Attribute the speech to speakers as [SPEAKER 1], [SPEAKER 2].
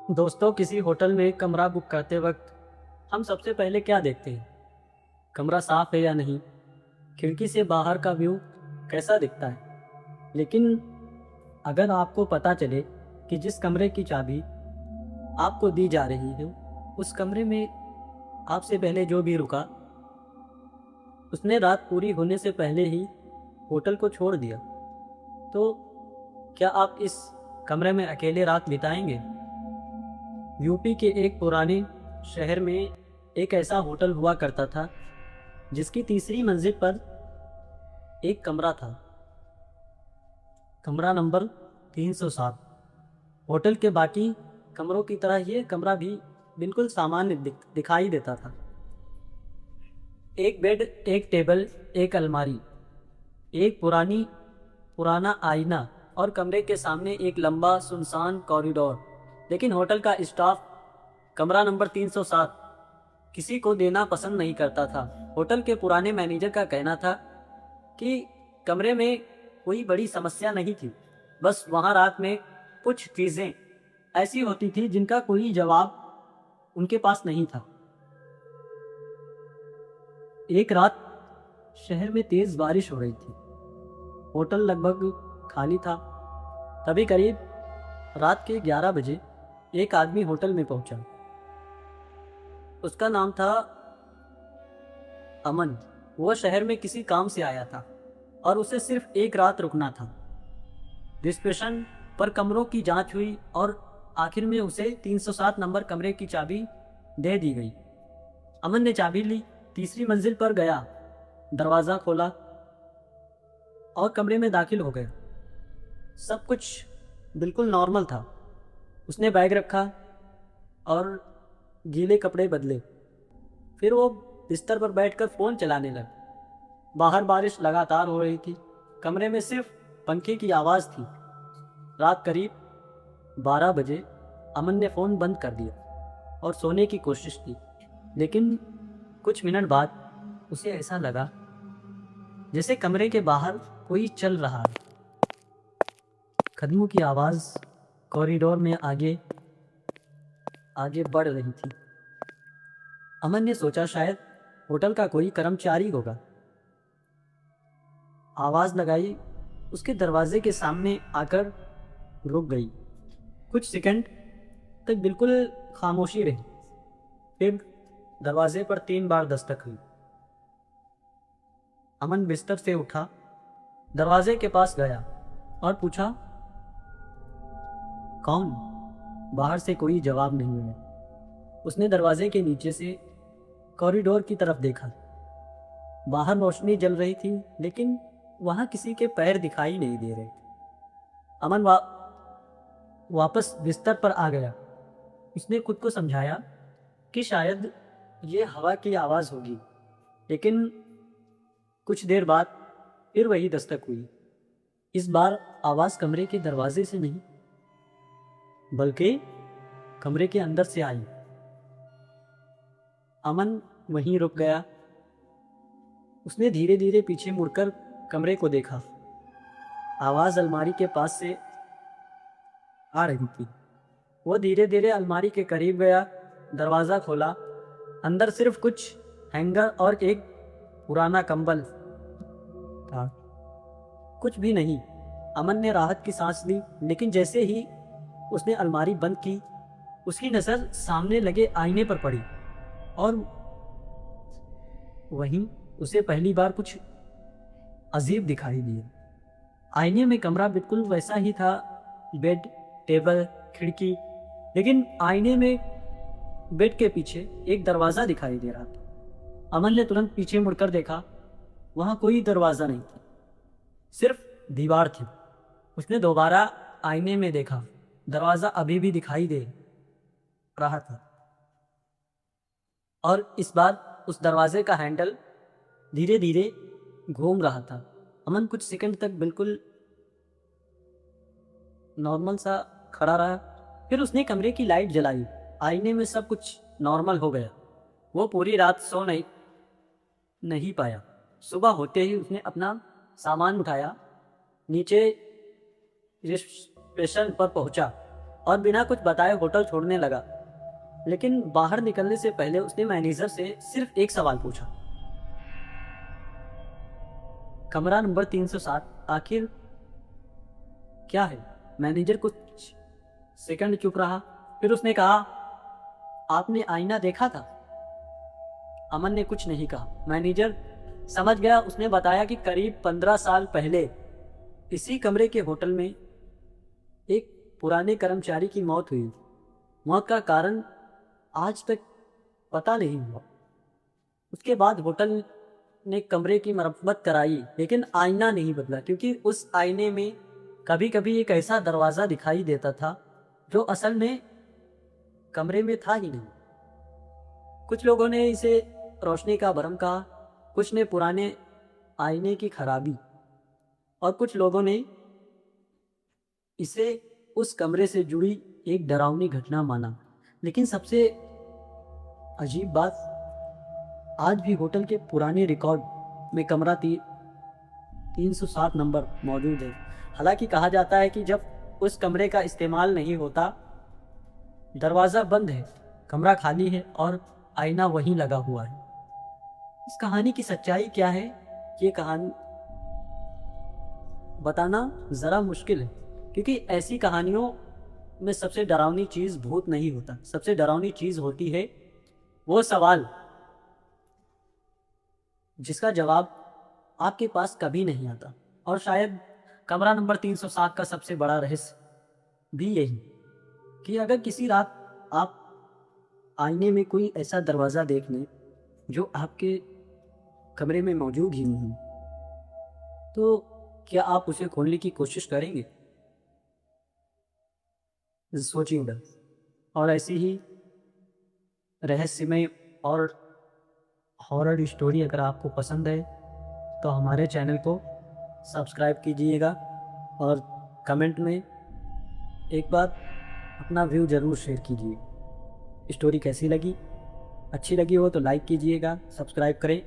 [SPEAKER 1] दोस्तों, किसी होटल में कमरा बुक करते वक्त हम सबसे पहले क्या देखते हैं? कमरा साफ है या नहीं, खिड़की से बाहर का व्यू कैसा दिखता है। लेकिन अगर आपको पता चले कि जिस कमरे की चाबी आपको दी जा रही है, उस कमरे में आपसे पहले जो भी रुका, उसने रात पूरी होने से पहले ही होटल को छोड़ दिया, तो क्या आप इस कमरे में अकेले रात बिताएंगे? यूपी के एक पुराने शहर में एक ऐसा होटल हुआ करता था जिसकी तीसरी मंजिल पर एक कमरा था। कमरा नंबर 307। होटल के बाकी कमरों की तरह ये कमरा भी बिल्कुल सामान्य दिखाई देता था। एक बेड, एक टेबल, एक अलमारी, एक पुराना आईना और कमरे के सामने एक लंबा सुनसान कॉरिडोर। लेकिन होटल का स्टाफ कमरा नंबर 307 किसी को देना पसंद नहीं करता था। होटल के पुराने मैनेजर का कहना था कि कमरे में कोई बड़ी समस्या नहीं थी, बस वहाँ रात में कुछ चीज़ें ऐसी होती थी जिनका कोई जवाब उनके पास नहीं था। एक रात शहर में तेज़ बारिश हो रही थी। होटल लगभग खाली था। तभी करीब रात के 11 बजे एक आदमी होटल में पहुंचा। उसका नाम था अमन। वह शहर में किसी काम से आया था और उसे सिर्फ एक रात रुकना था। रिसेप्शन पर कमरों की जांच हुई और आखिर में उसे 307 नंबर कमरे की चाबी दे दी गई। अमन ने चाबी ली, तीसरी मंजिल पर गया, दरवाज़ा खोला और कमरे में दाखिल हो गया। सब कुछ बिल्कुल नॉर्मल था। उसने बैग रखा और गीले कपड़े बदले। फिर वो बिस्तर पर बैठकर फ़ोन चलाने लगा। बाहर बारिश लगातार हो रही थी। कमरे में सिर्फ पंखे की आवाज़ थी। रात करीब 12 बजे अमन ने फ़ोन बंद कर दिया और सोने की कोशिश की। लेकिन कुछ मिनट बाद उसे ऐसा लगा जैसे कमरे के बाहर कोई चल रहा है। कदमों की आवाज़ कॉरिडोर में आगे आगे बढ़ रही थी। अमन ने सोचा शायद होटल का कोई कर्मचारी होगा। आवाज़ लगाई, उसके दरवाजे के सामने आकर रुक गई। कुछ सेकंड तक बिल्कुल खामोशी रही। फिर दरवाजे पर 3 बार दस्तक हुई। अमन बिस्तर से उठा, दरवाजे के पास गया और पूछा, कौन? बाहर से कोई जवाब नहीं मिला। उसने दरवाजे के नीचे से कॉरिडोर की तरफ देखा। बाहर रोशनी जल रही थी, लेकिन वहां किसी के पैर दिखाई नहीं दे रहे। अमन वापस बिस्तर पर आ गया। उसने खुद को समझाया कि शायद ये हवा की आवाज़ होगी। लेकिन कुछ देर बाद फिर वही दस्तक हुई। इस बार आवाज़ कमरे के दरवाजे से नहीं, बल्कि कमरे के अंदर से आई। अमन वहीं रुक गया। उसने धीरे धीरे पीछे मुड़कर कमरे को देखा। आवाज़ अलमारी के पास से आ रही थी। वो धीरे धीरे अलमारी के करीब गया, दरवाज़ा खोला। अंदर सिर्फ कुछ हैंगर और एक पुराना कंबल था, कुछ भी नहीं। अमन ने राहत की सांस ली, लेकिन जैसे ही उसने अलमारी बंद की, उसकी नज़र सामने लगे आईने पर पड़ी और वहीं उसे पहली बार कुछ अजीब दिखाई दिया। आईने में कमरा बिल्कुल वैसा ही था, बेड, टेबल, खिड़की। लेकिन आईने में बेड के पीछे एक दरवाज़ा दिखाई दे रहा था। अमन ने तुरंत पीछे मुड़कर देखा। वहाँ कोई दरवाज़ा नहीं था, सिर्फ दीवार थी। उसने दोबारा आईने में देखा। दरवाज़ा अभी भी दिखाई दे रहा था और इस बार उस दरवाजे का हैंडल धीरे धीरे घूम रहा था। अमन कुछ सेकंड तक बिल्कुल नॉर्मल सा खड़ा रहा। फिर उसने कमरे की लाइट जलाई। आईने में सब कुछ नॉर्मल हो गया। वो पूरी रात सो नहीं पाया। सुबह होते ही उसने अपना सामान उठाया, नीचे रिसेप्शन पर पहुंचा और बिना कुछ बताए होटल छोड़ने लगा। लेकिन बाहर निकलने से पहले उसने मैनेजर से सिर्फ एक सवाल पूछा, कमरा नंबर 307 आखिर क्या है? मैनेजर कुछ सेकंड चुप रहा, फिर उसने कहा, आपने आईना देखा था? अमन ने कुछ नहीं कहा। मैनेजर समझ गया। उसने बताया कि करीब 15 साल पहले इसी कमरे के होटल में एक पुराने कर्मचारी की मौत हुई। मौत का कारण आज तक पता नहीं हुआ। उसके बाद होटल ने कमरे की मरम्मत कराई, लेकिन आईना नहीं बदला, क्योंकि उस आईने में कभी कभी एक ऐसा दरवाज़ा दिखाई देता था जो असल में कमरे में था ही नहीं। कुछ लोगों ने इसे रोशनी का भ्रम कहा, कुछ ने पुराने आईने की खराबी, और कुछ लोगों ने इसे उस कमरे से जुड़ी एक डरावनी घटना माना। लेकिन सबसे अजीब बात, आज भी होटल के पुराने रिकॉर्ड में कमरा 307 नंबर मौजूद है। हालांकि कहा जाता है कि जब उस कमरे का इस्तेमाल नहीं होता, दरवाज़ा बंद है, कमरा खाली है और आईना वहीं लगा हुआ है। इस कहानी की सच्चाई क्या है, ये कहानी बताना ज़रा मुश्किल है, क्योंकि ऐसी कहानियों में सबसे डरावनी चीज़ भूत नहीं होता। सबसे डरावनी चीज़ होती है वो सवाल जिसका जवाब आपके पास कभी नहीं आता। और शायद कमरा नंबर 307 का सबसे बड़ा रहस्य भी यही, कि अगर किसी रात आप आईने में कोई ऐसा दरवाज़ा देख लें जो आपके कमरे में मौजूद ही नहीं, तो क्या आप उसे खोलने की कोशिश करेंगे? सोचिएगा। और ऐसी ही रहस्यमय और हॉरर स्टोरी अगर आपको पसंद है तो हमारे चैनल को सब्सक्राइब कीजिएगा और कमेंट में एक बार अपना व्यू ज़रूर शेयर कीजिए। स्टोरी कैसी लगी? अच्छी लगी हो तो लाइक कीजिएगा, सब्सक्राइब करें।